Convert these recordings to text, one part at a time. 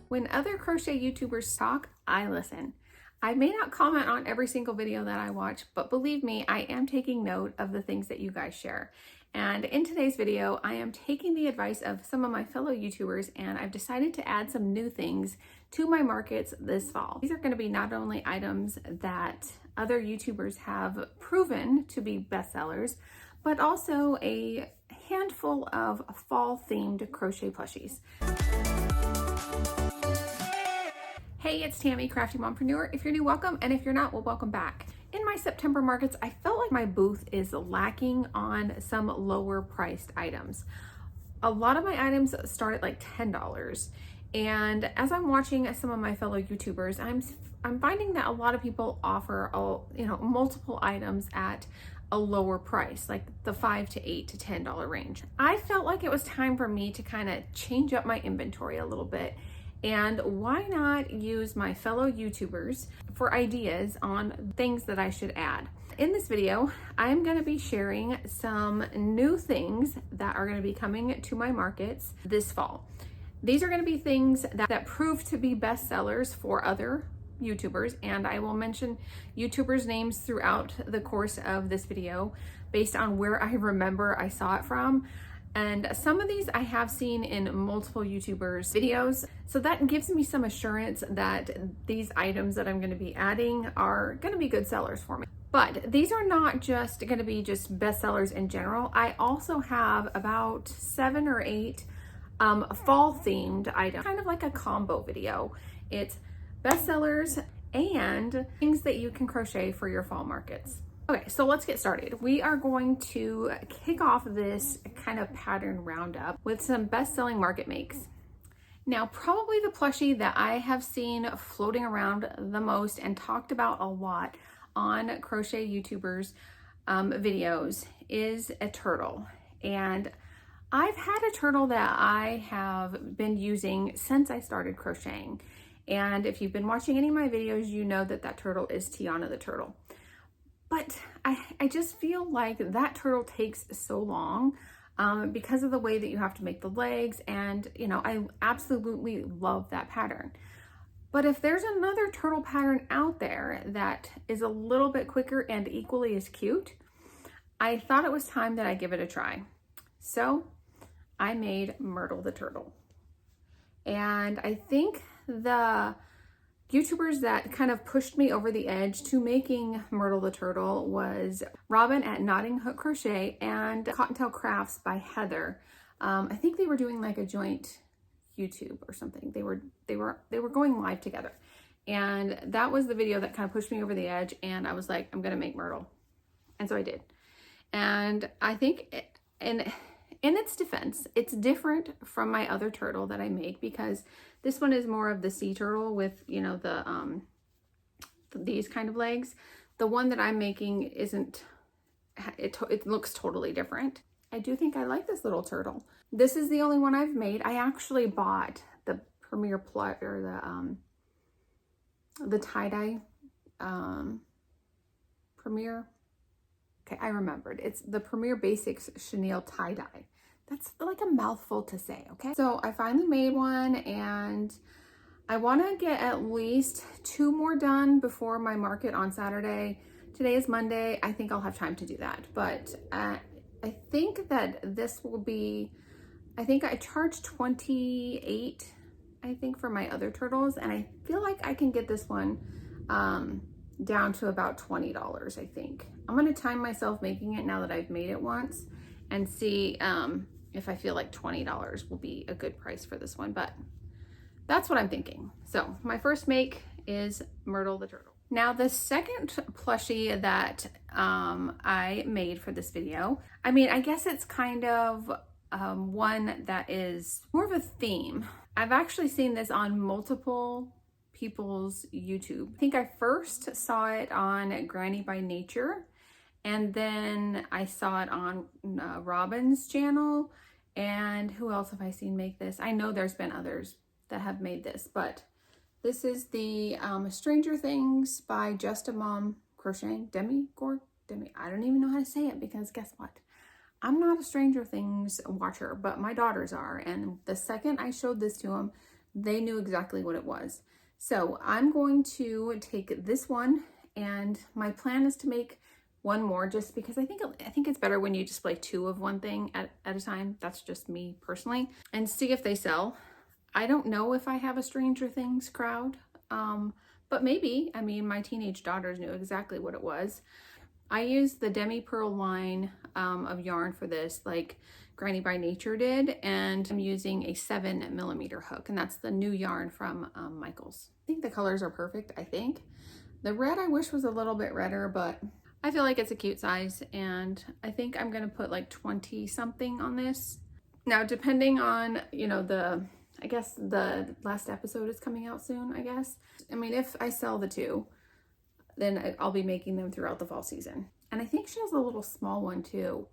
When other crochet YouTubers talk, I listen. I may not comment on every single video that I watch, but believe me, I am taking note of the things that you guys share. And in today's video, I am taking the advice of some of my fellow YouTubers, and I've decided to add some new things to my markets this fall. These are going to be not only items that other YouTubers have proven to be bestsellers, but also a handful of fall-themed crochet plushies. Hey, it's Tammy, Crafty Mompreneur. If you're new, welcome, and if you're not, well, welcome back. In my September markets, I felt like my booth is lacking on some lower priced items. A lot of my items start at like $10, and as I'm watching some of my fellow YouTubers, I'm finding that a lot of people offer multiple items at a lower price, like the $5 to $8 to $10 range. I felt like it was time for me to kind of change up my inventory a little bit. And why not use my fellow YouTubers for ideas on things that I should add? In this video, I'm going to be sharing some new things that are going to be coming to my markets this fall. These are going to be things that prove to be bestsellers for other YouTubers, and I will mention YouTubers' names throughout the course of this video based on where I remember I saw it from. And some of these I have seen in multiple YouTubers' videos. So that gives me some assurance that these items that I'm going to be adding are going to be good sellers for me. But these are not just going to be just bestsellers in general. I also have about 7 or 8 fall-themed items, kind of like a combo video. It's bestsellers and things that you can crochet for your fall markets. Okay, so let's get started. We are going to kick off this kind of pattern roundup with some best-selling market makes. Now, probably the plushie that I have seen floating around the most and talked about a lot on crochet YouTubers videos is a turtle. And I've had a turtle that I have been using since I started crocheting. And if you've been watching any of my videos, you know that that turtle is Tiana the turtle. But I just feel like that turtle takes so long because of the way that you have to make the legs, and I absolutely love that pattern. But if there's another turtle pattern out there that is a little bit quicker and equally as cute, I thought it was time that I give it a try. So I made Myrtle the turtle. And I think the YouTubers that kind of pushed me over the edge to making Myrtle the turtle was Robin at Knotting Hook Crochet and Cottontail Crafts by Heather. I think they were doing like a joint YouTube or something. They were going live together, and that was the video that kind of pushed me over the edge. And I was like, I'm gonna make Myrtle, and so I did. And I think in its defense, it's different from my other turtle that I make, because this one is more of the sea turtle with, these kind of legs. The one that I'm making isn't, it looks totally different. I do think I like this little turtle. This is the only one I've made. I actually bought the Premier Plot, or the tie-dye Premier. Okay, I remembered. It's the Premier Basics Chenille tie-dye. That's like a mouthful to say, okay? So I finally made one, and I want to get at least 2 more done before my market on Saturday. Today is Monday. I think I'll have time to do that. But I think that this will be, I think I charged $28, I think, for my other turtles. And I feel like I can get this one down to about $20, I think. I'm going to time myself making it now that I've made it once, and see if I feel like $20 will be a good price for this one, but that's what I'm thinking. So my first make is Myrtle the turtle. Now the second plushie that I made for this video, I mean, I guess it's kind of one that is more of a theme. I've actually seen this on multiple people's YouTube. I think I first saw it on Granny by Nature, and then I saw it on Robin's channel. And who else have I seen make this? I know there's been others that have made this, but this is the Stranger Things by Just a Mom Crocheting. Demi, I don't even know how to say it, because guess what? I'm not a Stranger Things watcher, but my daughters are. And the second I showed this to them, they knew exactly what it was. So I'm going to take this one, and my plan is to make one more, just because I think it's better when you display two of one thing at a time. That's just me personally, and see if they sell. I don't know if I have a Stranger Things crowd, but maybe. I mean, my teenage daughters knew exactly what it was. I used the demi pearl line of yarn for this, like Granny by Nature did, and I'm using a 7mm hook, and that's the new yarn from Michaels. I think the colors are perfect. I think the red I wish was a little bit redder, but I feel like it's a cute size, and I think I'm gonna put like 20 something on this. Now, depending on, you know, I guess the last episode is coming out soon, I guess. I mean, if I sell the two, then I'll be making them throughout the fall season. And I think she has a little small one too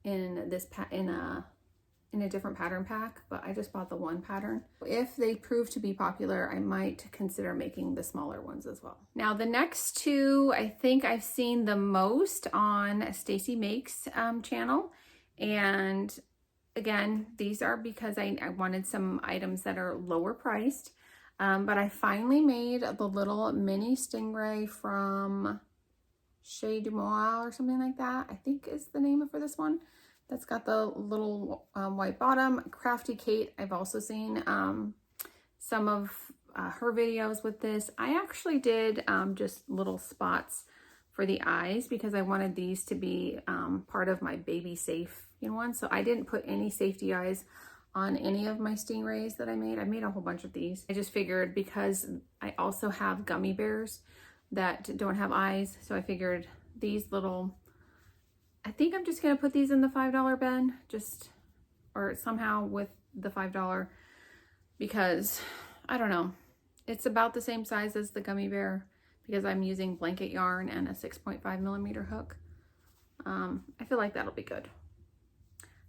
in this in a different pattern pack, but I just bought the one pattern. If they prove to be popular, I might consider making the smaller ones as well. Now the next two, I think I've seen the most on Stacy Makes channel. And again, these are because I wanted some items that are lower priced. But I finally made the little mini stingray from Chez du Mois or something like that, I think is the name for this one. That's got the little white bottom. Crafty Kate, I've also seen some of her videos with this. I actually did just little spots for the eyes because I wanted these to be part of my baby safe one. So I didn't put any safety eyes on any of my stingrays that I made. I made a whole bunch of these. I just figured, because I also have gummy bears that don't have eyes, so I figured these little, I think I'm just gonna put these in the $5 bin, or somehow with the $5, because I don't know, it's about the same size as the gummy bear because I'm using blanket yarn and a 6.5mm hook. I feel like that'll be good.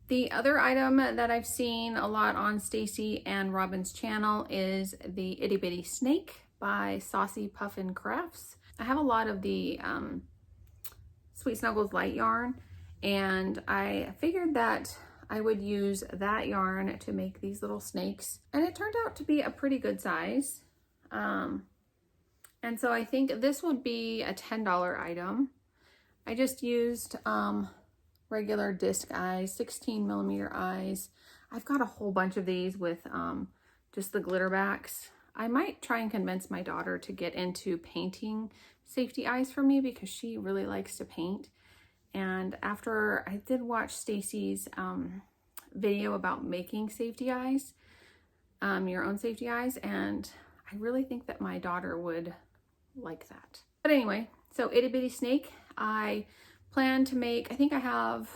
The other item that I've seen a lot on Stacy and Robin's channel is the Itty Bitty Snake by Saucy Puffin Crafts. I have a lot of the Sweet Snuggles light yarn, and I figured that I would use that yarn to make these little snakes, and it turned out to be a pretty good size. And so I think this would be a $10 item. I just used regular disc eyes, 16mm eyes. I've got a whole bunch of these with just the glitter backs. I might try and convince my daughter to get into painting safety eyes for me because she really likes to paint. And after I did watch Stacy's video about making safety eyes, your own safety eyes, and I really think that my daughter would like that. But anyway, so Itty Bitty Snake, I plan to make, I think I have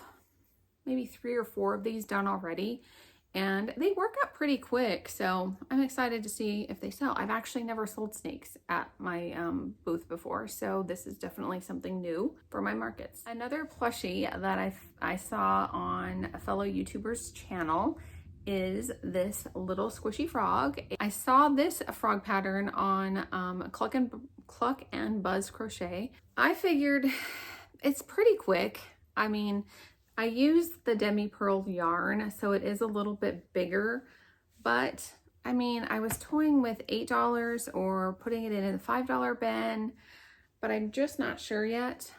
maybe 3 or 4 of these done already, and they work out pretty quick, so I'm excited to see if they sell. I've actually never sold snakes at my booth before, so this is definitely something new for my markets. Another plushie that I saw on a fellow YouTuber's channel is this little squishy frog. I saw this frog pattern on Cluck and Buzz Crochet. I figured it's pretty quick. I mean, I used the demi pearl yarn, so it is a little bit bigger, but I mean, I was toying with $8 or putting it in the $5 bin, but I'm just not sure yet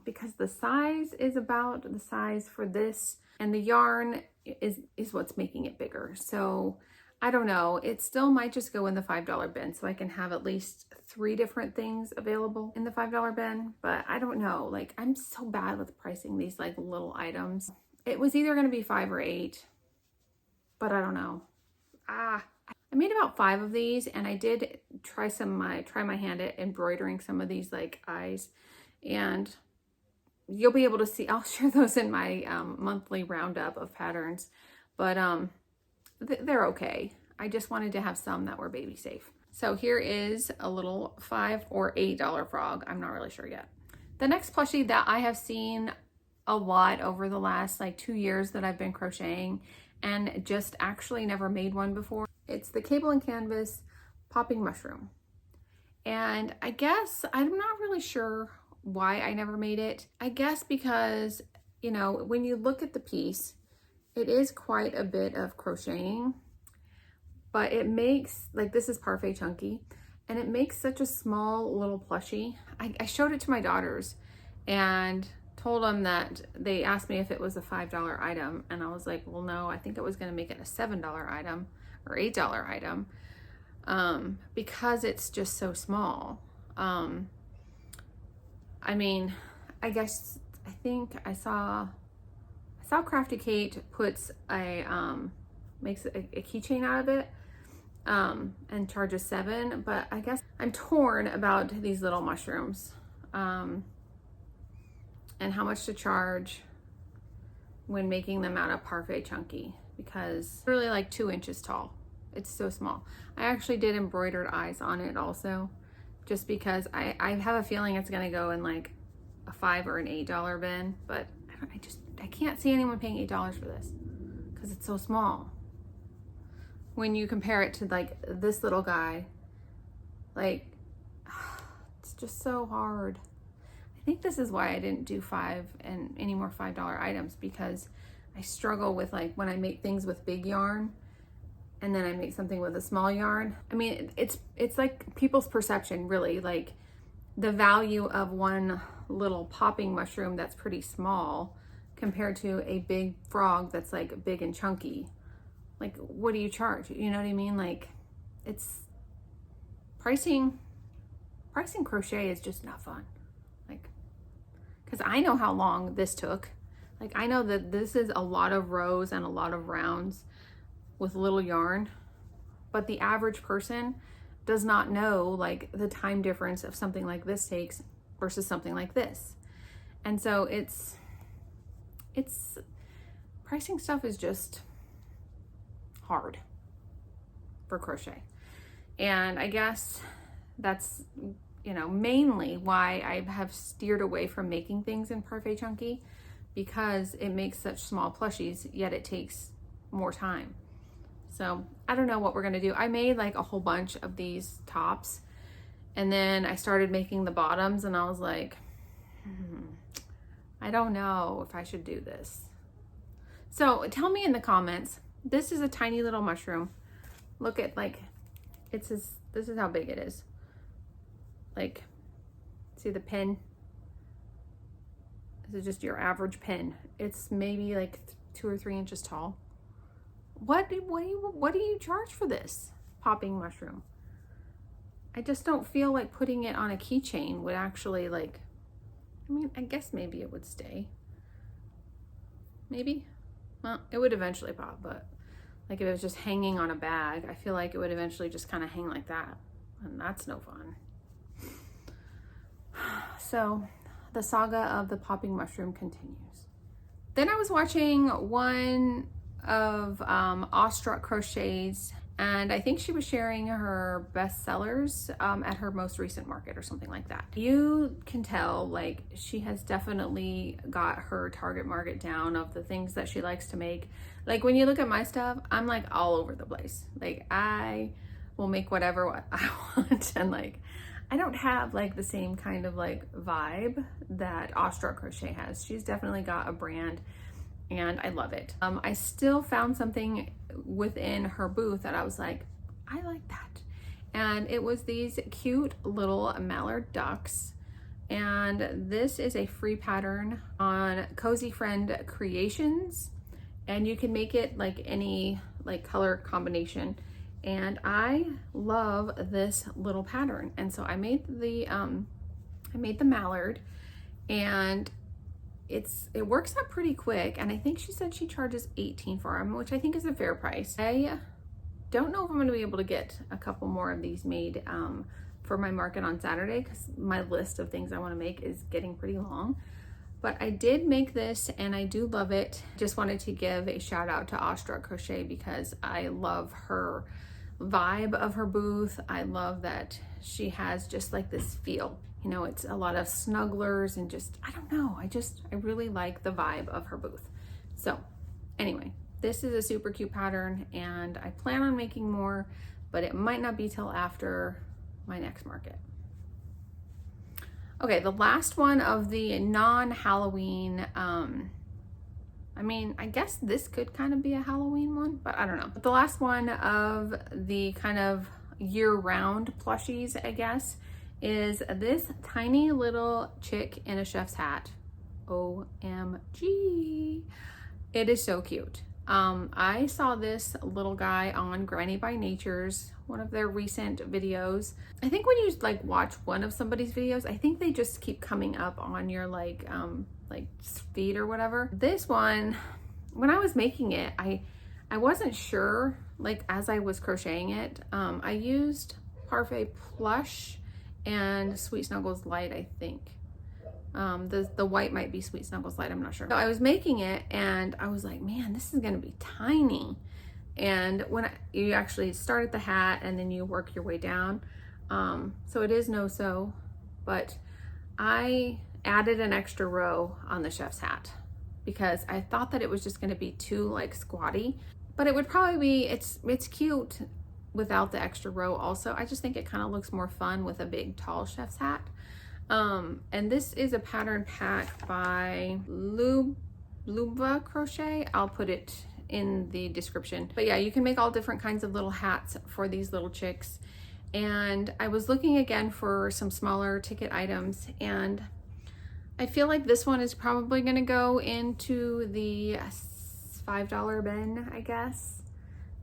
because the size is about the size for this, and the yarn is what's making it bigger. So I don't know, it still might just go in the $5 bin so I can have at least 3 different things available in the $5 bin, but I don't know, like I'm so bad with pricing these like little items. It was either going to be 5 or 8, but I don't know. I made about 5 of these, and I did try my hand at embroidering some of these like eyes, and you'll be able to see, I'll share those in my monthly roundup of patterns, but they're okay. I just wanted to have some that were baby safe. So here is a little $5 or $8 frog. I'm not really sure yet. The next plushie that I have seen a lot over the last like 2 years that I've been crocheting and just actually never made one before. It's the Cable and Canvas Popping Mushroom. And I guess I'm not really sure why I never made it. I guess because, you know, when you look at the piece, it is quite a bit of crocheting, but it makes, like, this is Parfait Chunky, and it makes such a small little plushie. I showed it to my daughters and told them that, they asked me if it was a $5 item, and I was like, well, no, I think it was going to make it a $7 item or $8 item, because it's just so small. I mean, I guess, I think I saw Crafty Kate puts makes a keychain out of it, and charges $7, but I guess I'm torn about these little mushrooms, and how much to charge when making them out of Parfait Chunky, because they're really like 2 inches tall. It's so small. I actually did embroidered eyes on it also, just because I have a feeling it's gonna go in like a $5 or an $8 bin, but I can't see anyone paying $8 for this because it's so small. When you compare it to like this little guy, like, it's just so hard. I think this is why I didn't do any more $5 items, because I struggle with, like, when I make things with big yarn and then I make something with a small yarn. I mean, it's like people's perception, really, like the value of one little popping mushroom that's pretty small compared to a big frog that's like big and chunky. Like, what do you charge? You know what I mean? Like, it's pricing crochet is just not fun. Like, because I know how long this took. Like, I know that this is a lot of rows and a lot of rounds with little yarn, but the average person does not know, like, the time difference of something like this takes versus something like this. And so it's pricing stuff is just hard for crochet. And I guess that's, you know, mainly why I have steered away from making things in Parfait Chunky, because it makes such small plushies, yet it takes more time. So I don't know what we're gonna do. I made like a whole bunch of these tops, and then I started making the bottoms, and I was like, I don't know if I should do this. So tell me in the comments. This is a tiny little mushroom. Look at, like, this is how big it is. Like, see the pin? This is just your average pin. It's maybe like 2 or 3 inches tall. What do you charge for this popping mushroom? I just don't feel like putting it on a keychain would actually, like, I mean, I guess maybe it would stay. Maybe. Well, it would eventually pop, but like if it was just hanging on a bag, I feel like it would eventually just kind of hang like that, and that's no fun. So the saga of the popping mushroom continues. Then I was watching one of Awestruck Crochet's, and I think she was sharing her bestsellers at her most recent market or something like that. You can tell, like, she has definitely got her target market down of the things that she likes to make. Like, when you look at my stuff, I'm like all over the place. Like, I will make whatever I want, and like, I don't have like the same kind of like vibe that Awestruck Crochet has. She's definitely got a brand, and I love it. I still found something within her booth that I was like, I like that. And it was these cute little mallard ducks. And this is a free pattern on Cozy Friend Creations. And you can make it like any like color combination. And I love this little pattern. And so I made the mallard, and it works out pretty quick, and I think she said she charges $18 for them, which I think is a fair price. I don't know if I'm going to be able to get a couple more of these made for my market on Saturday, because my list of things I want to make is getting pretty long. But I did make this, and I do love it. Just wanted to give a shout out to Awestruck Crochet, because I love her vibe of her booth. I love that she has just like this feel. You know, it's a lot of snugglers and just, I don't know, I really like the vibe of her booth. So anyway, this is a super cute pattern, and I plan on making more, but it might not be till after my next market. Okay, the last one of the non-Halloween I mean, I guess this could kind of be a Halloween one, but I don't know. But the last one of the kind of year-round plushies, I guess, is this tiny little chick in a chef's hat. OMG. It is so cute. I saw this little guy on Granny by Nature's, one of their recent videos. I think when you like watch one of somebody's videos, I think they just keep coming up on your like feed or whatever. This one, when I was making it, I wasn't sure, like as I was crocheting it, I used Parfait Plush and Sweet Snuggles Light, I think. The white might be Sweet Snuggles Light, I'm not sure. So I was making it and I was like, man, this is gonna be tiny. And when you actually start at the hat and then you work your way down, so it is no-sew, but I added an extra row on the chef's hat because I thought that it was just gonna be too like squatty, but it would probably be, it's cute without the extra row also. I just think it kind of looks more fun with a big tall chef's hat. And this is a pattern pack by Luba Crochet. I'll put it in the description. But yeah, you can make all different kinds of little hats for these little chicks. And I was looking again for some smaller ticket items, and I feel like this one is probably gonna go into the $5 bin, I guess.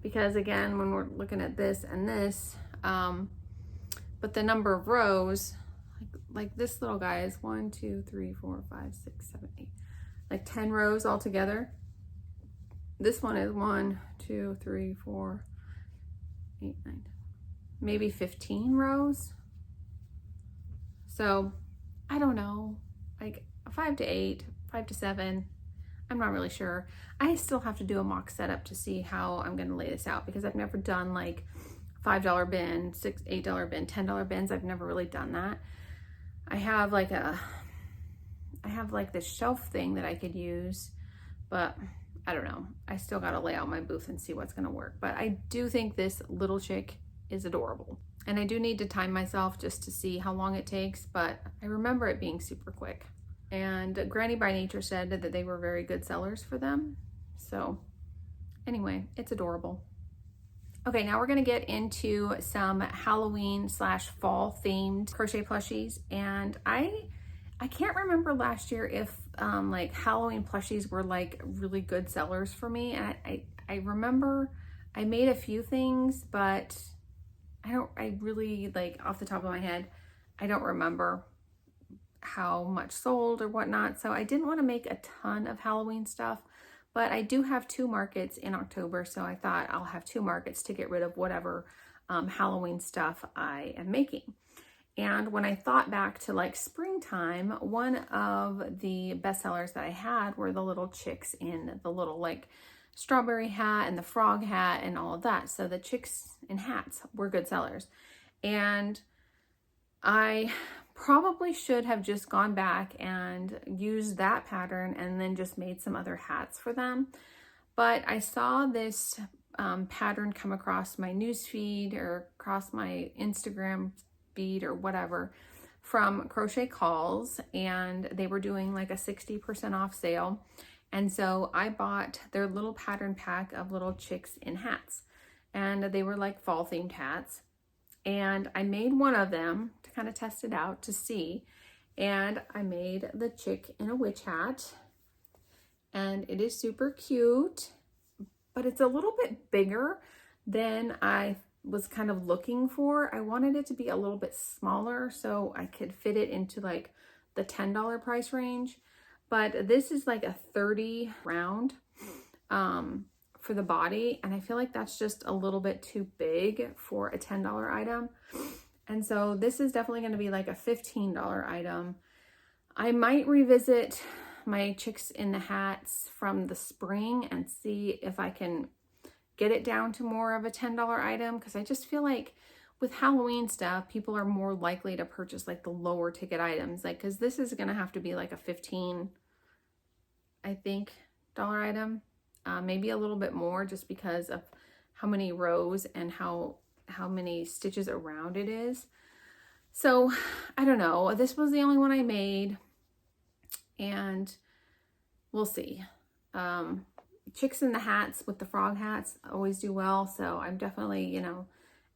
Because again, when we're looking at this and this, but the number of rows, like this little guy is 1, 2, 3, 4, 5, 6, 7, 8, like 10 rows altogether. This one is 1, 2, 3, 4, 8, 9, maybe 15 rows. So I don't know, like 5 to 8, 5 to 7. I'm not really sure. I still have to do a mock setup to see how I'm going to lay this out because I've never done like $5 bin, $6, $8 bin, $10 bins. I've never really done that. I have like this shelf thing that I could use, but I don't know. I still got to lay out my booth and see what's going to work. But I do think this little chick is adorable. And I do need to time myself just to see how long it takes, but I remember it being super quick. And Granny by Nature said that they were very good sellers for them. So anyway, it's adorable. Okay, now we're gonna get into some Halloween / fall themed crochet plushies. And I can't remember last year if like Halloween plushies were like really good sellers for me. And I remember I made a few things, but I really like off the top of my head, I don't remember how much sold or whatnot. So I didn't want to make a ton of Halloween stuff, but I do have 2 markets in October. So I thought I'll have 2 markets to get rid of whatever Halloween stuff I am making. And when I thought back to like springtime, one of the bestsellers that I had were the little chicks in the little like strawberry hat and the frog hat and all of that. So the chicks in hats were good sellers. And I probably should have just gone back and used that pattern and then just made some other hats for them. But I saw this pattern come across my newsfeed or across my Instagram feed or whatever from Crochet Calls, and they were doing like a 60% off sale. And so I bought their little pattern pack of little chicks in hats, and they were like fall themed hats. And I made one of them to kind of test it out to see. And I made the chick in a witch hat, and it is super cute, but it's a little bit bigger than I was kind of looking for. I wanted it to be a little bit smaller so I could fit it into like the $10 price range. But this is like a 30 round for the body, and I feel like that's just a little bit too big for a $10 item. And so this is definitely going to be like a $15 item. I might revisit my chicks in the hats from the spring and see if I can get it down to more of a $10 item, because I just feel like with Halloween stuff, people are more likely to purchase like the lower ticket items, like because this is going to have to be like a $15, I think, dollar item. Maybe a little bit more just because of how many rows and how many stitches around it is. So I don't know. This was the only one I made, and we'll see. chicks in the hats with the frog hats always do well. So I'm definitely, you know,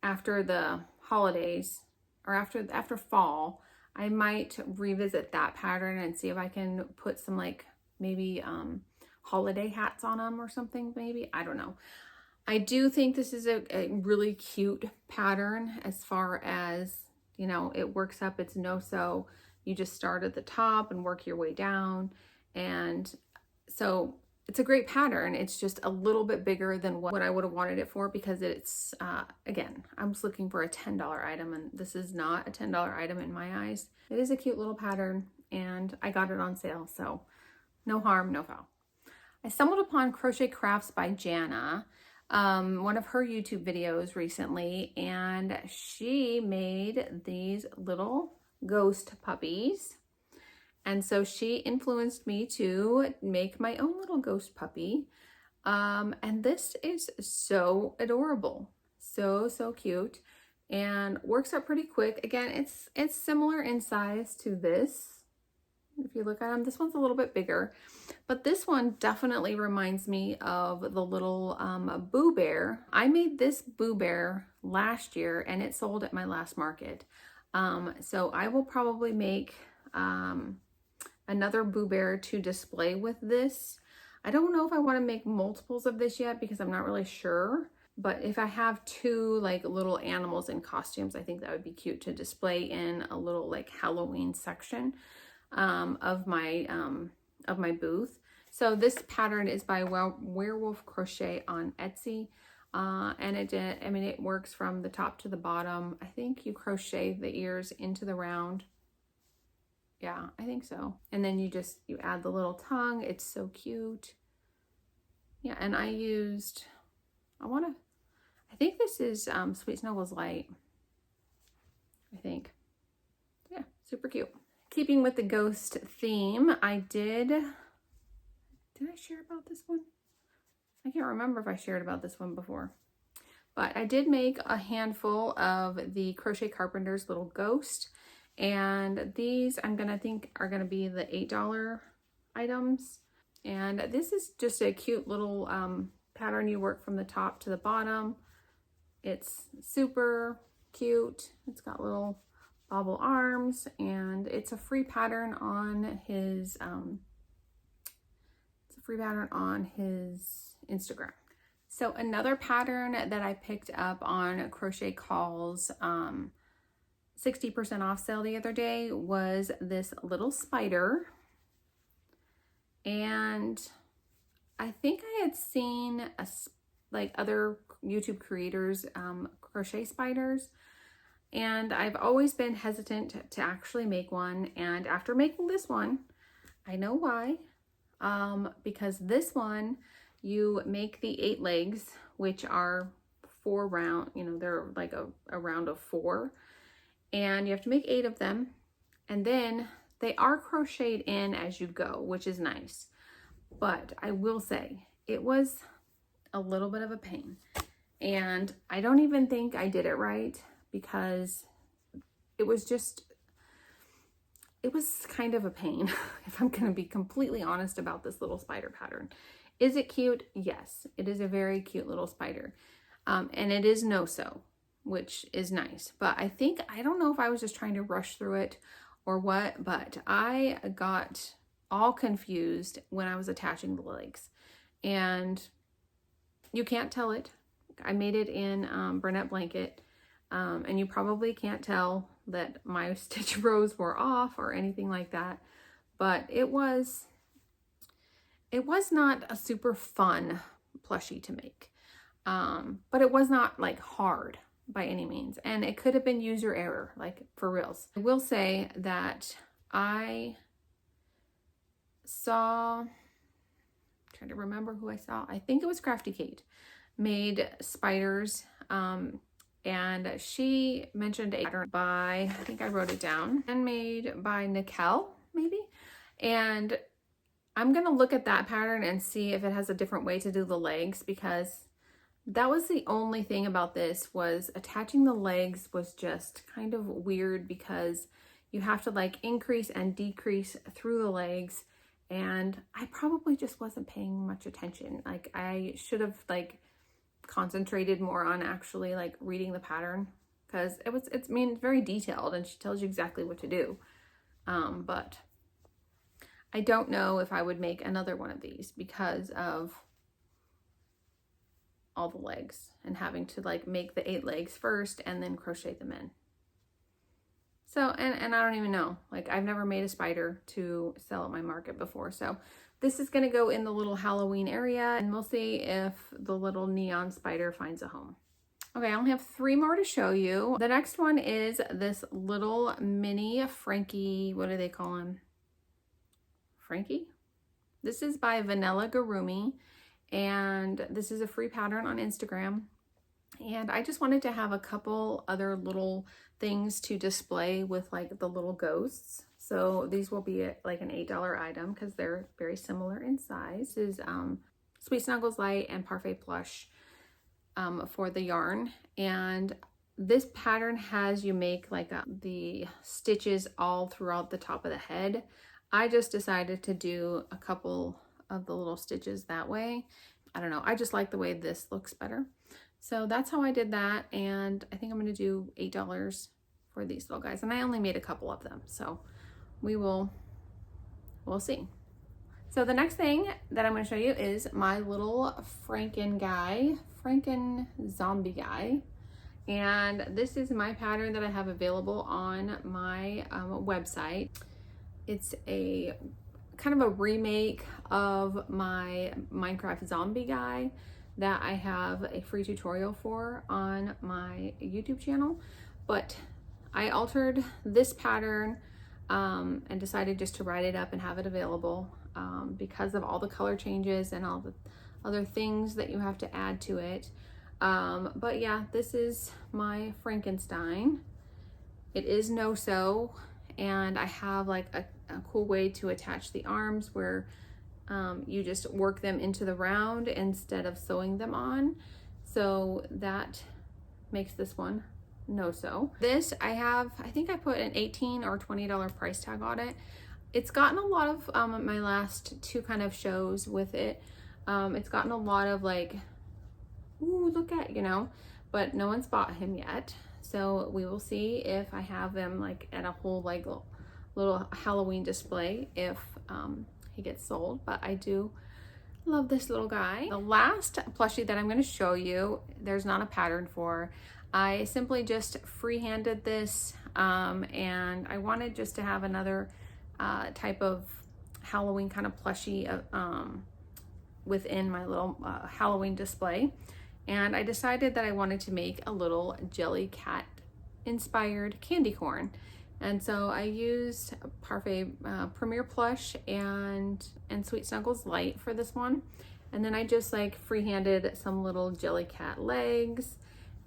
after the holidays or after fall, I might revisit that pattern and see if I can put some like maybe holiday hats on them or something, maybe. I don't know. I do think this is a really cute pattern as far as, you know, it works up. It's no-sew. You just start at the top and work your way down. And so it's a great pattern. It's just a little bit bigger than what I would have wanted it for, because it's, again, I was looking for a $10 item, and this is not a $10 item in my eyes. It is a cute little pattern, and I got it on sale, so no harm, no foul. I stumbled upon Crochet Crafts by Jana, one of her YouTube videos recently, and she made these little ghost puppies. And so she influenced me to make my own little ghost puppy. And this is so adorable. So cute, and works up pretty quick. Again, it's similar in size to this. If you look at them, this one's a little bit bigger, but this one definitely reminds me of the little Boo Bear. I made this Boo Bear last year, and it sold at my last market. So I will probably make another Boo Bear to display with this. I don't know if I want to make multiples of this yet, because I'm not really sure. But if I have two like little animals in costumes, I think that would be cute to display in a little like Halloween section of my booth. So this pattern is by Werewolf Crochet on Etsy. And it works from the top to the bottom. I think you crochet the ears into the round. Yeah, I think so. And then you add the little tongue. It's so cute. Yeah, and I think this is Sweet Snowball's Light. I think. Yeah, super cute. Keeping with the ghost theme, did I share about this one? I can't remember if I shared about this one before. But I did make a handful of the Crochet Carpenter's little ghost. And these I'm gonna think are gonna be the $8 items. And this is just a cute little pattern. You work from the top to the bottom. It's super cute. It's got little bobble arms, and it's a free pattern on his Instagram. So another pattern that I picked up on Crochet Call's 60% off sale the other day was this little spider. And I think I had seen like other YouTube creators crochet spiders, and I've always been hesitant to actually make one. And after making this one, I know why. Because this one, you make the 8 legs, which are 4 round, they're like a round of 4. And you have to make 8 of them. And then they are crocheted in as you go, which is nice. But I will say, it was a little bit of a pain. And I don't even think I did it right, because it was kind of a pain, if I'm going to be completely honest about this little spider pattern. Is it cute? Yes, it is a very cute little spider. And it is no-sew, which is nice. But I don't know if I was just trying to rush through it or what, but I got all confused when I was attaching the legs. And you can't tell it. I made it in Burnette Blanket. And you probably can't tell that my stitch rows were off or anything like that, but it was not a super fun plushie to make. But it was not like hard by any means, and it could have been user error, like for reals. I will say that I saw, I'm trying to remember who I saw. I think it was Crafty Kate made spiders. And she mentioned a pattern by, I think I wrote it down, Handmade by Nicole, maybe. And I'm going to look at that pattern and see if it has a different way to do the legs, because that was the only thing about this, was attaching the legs was just kind of weird, because you have to like increase and decrease through the legs. and I probably just wasn't paying much attention. Like I should have like concentrated more on actually like reading the pattern, because it's I mean, very detailed and she tells you exactly what to do. But I don't know if I would make another one of these because of all the legs and having to like make the 8 legs first and then crochet them in. So, and I don't even know, like I've never made a spider to sell at my market before. So this is gonna go in the little Halloween area, and we'll see if the little neon spider finds a home. Okay, I only have 3 more to show you. The next one is this little mini Frankie, what do they call him? Frankie? This is by Vanilla Gurumi, and this is a free pattern on Instagram. And I just wanted to have a couple other little things to display with like the little ghosts. So these will be like an $8 item because they're very similar in size. This is Sweet Snuggles Light and Parfait Plush for the yarn. And this pattern has you make like the stitches all throughout the top of the head. I just decided to do a couple of the little stitches that way. I don't know, I just like the way this looks better. So that's how I did that, and I think I'm going to do $8 for these little guys, and I only made a couple of them, so we'll see. So the next thing that I'm going to show you is my little Franken zombie guy, and this is my pattern that I have available on my website. It's a kind of a remake of my Minecraft zombie guy that I have a free tutorial for on my YouTube channel, but I altered this pattern and decided just to write it up and have it available because of all the color changes and all the other things that you have to add to it. But yeah, this is my Frankenstein. It is no-sew, and I have like a cool way to attach the arms where you just work them into the round instead of sewing them on. So that makes this one no-sew. This I think I put an $18 or $20 price tag on it. It's gotten a lot of my last 2 kind of shows with it. It's gotten a lot of like, ooh, look at, you know, but no one's bought him yet. So we will see if I have him like at a whole like little Halloween display if he gets sold. But I do love this little guy. The last plushie that I'm going to show you, there's not a pattern for. I simply just freehanded this, and I wanted just to have another type of Halloween kind of plushie within my little Halloween display. And I decided that I wanted to make a little jelly cat inspired candy corn. And so I used Parfait Premier Plush and Sweet Snuggles Light for this one. And then I just like freehanded some little jelly cat legs,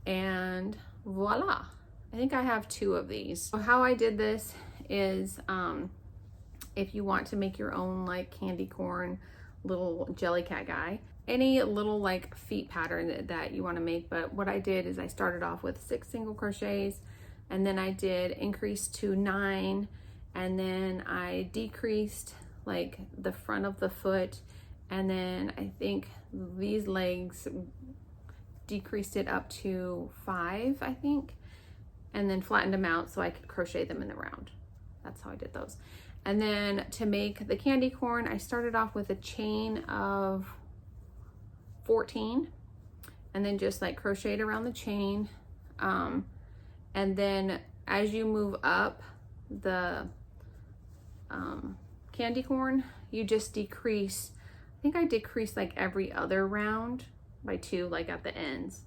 and voila. I think I have 2 of these. So how I did this is if you want to make your own like candy corn little jelly cat guy, any little like feet pattern that you want to make. But what I did is I started off with 6 single crochets, and then I did increase to 9, and then I decreased like the front of the foot, and then I think these legs decreased it up to 5, I think, and then flattened them out so I could crochet them in the round. That's how I did those. And then to make the candy corn, I started off with a chain of 14, and then just like crocheted around the chain. And then as you move up the candy corn, you just decrease. I think I decreased like every other round by 2, like at the ends.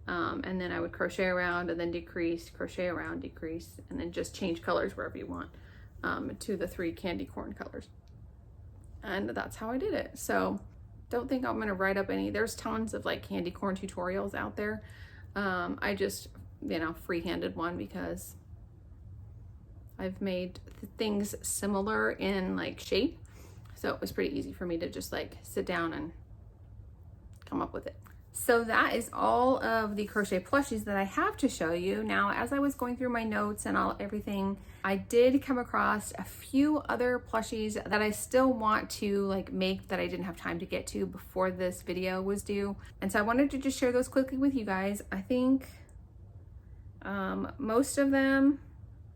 And then I would crochet around and then decrease, crochet around, decrease, and then just change colors wherever you want to the 3 candy corn colors. And that's how I did it. So don't think I'm gonna write up any, there's tons of like candy corn tutorials out there. I just, you know, freehanded one because I've made things similar in like shape. So it was pretty easy for me to just like sit down and come up with it. So that is all of the crochet plushies that I have to show you. Now, as I was going through my notes and everything, I did come across a few other plushies that I still want to like make that I didn't have time to get to before this video was due. And so I wanted to just share those quickly with you guys. I think most of them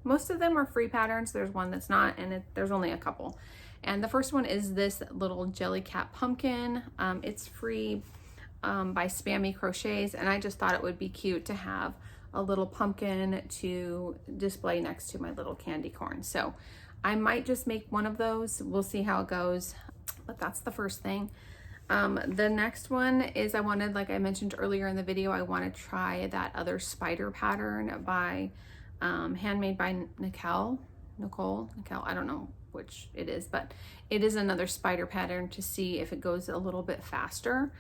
are free patterns. There's one that's not, and there's only a couple. And the first one is this little jelly cat pumpkin. It's free by Spammy Crochets, and I just thought it would be cute to have a little pumpkin to display next to my little candy corn. So I might just make one of those. We'll see how it goes, but that's the first thing. The next one is I wanted, like I mentioned earlier in the video, I want to try that other spider pattern by Handmade by Nicole, I don't know which it is, but it is another spider pattern to see if it goes a little bit faster.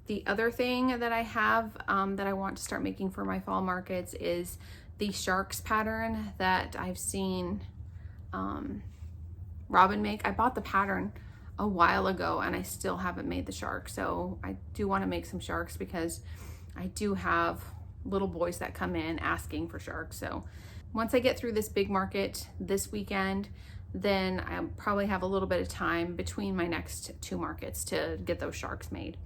The other thing that I have that I want to start making for my fall markets is the sharks pattern that I've seen Robin make. I bought the pattern a while ago and I still haven't made the shark. So I do want to make some sharks because I do have little boys that come in asking for sharks. So once I get through this big market this weekend, then I'll probably have a little bit of time between my next two markets to get those sharks made.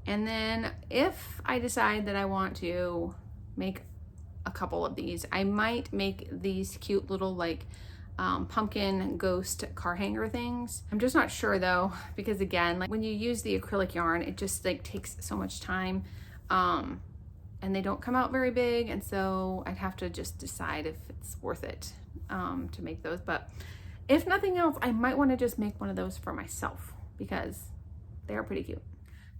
And then if I decide that I want to make a couple of these, I might make these cute little like pumpkin ghost car hanger things. I'm just not sure though, because again, like when you use the acrylic yarn, it just like takes so much time and they don't come out very big. And so I'd have to just decide if it's worth it to make those. But if nothing else, I might want to just make one of those for myself because they are pretty cute.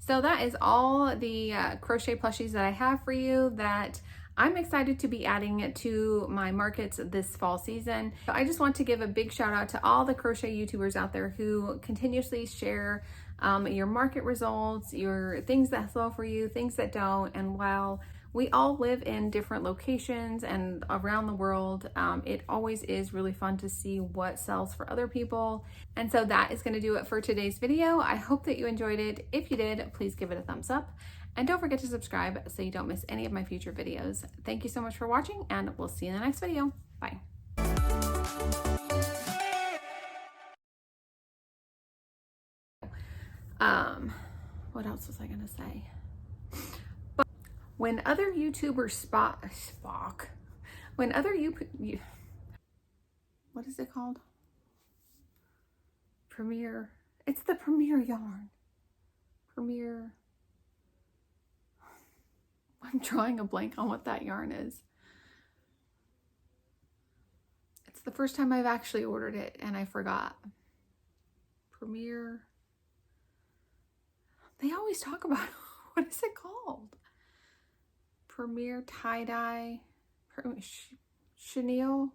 So that is all the crochet plushies that I have for you that I'm excited to be adding to my markets this fall season. So I just want to give a big shout out to all the crochet YouTubers out there who continuously share your market results, your things that sell for you, things that don't. And while we all live in different locations and around the world, it always is really fun to see what sells for other people. And so that is going to do it for today's video. I hope that you enjoyed it. If you did, please give it a thumbs up. And don't forget to subscribe so you don't miss any of my future videos. Thank you so much for watching, and we'll see you in the next video. Bye. What else was I gonna say? But when other YouTubers what is it called? Premiere. It's the Premiere yarn. Premiere. I'm drawing a blank on what that yarn is. It's the first time I've actually ordered it and I forgot. Premiere. They always talk about it. What is it called? Premiere tie-dye. Chenille.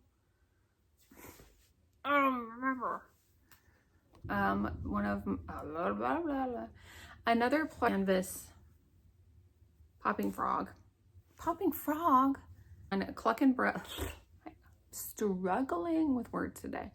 I don't remember. One of another canvas. Popping frog, and cluck and breath. Struggling with words today.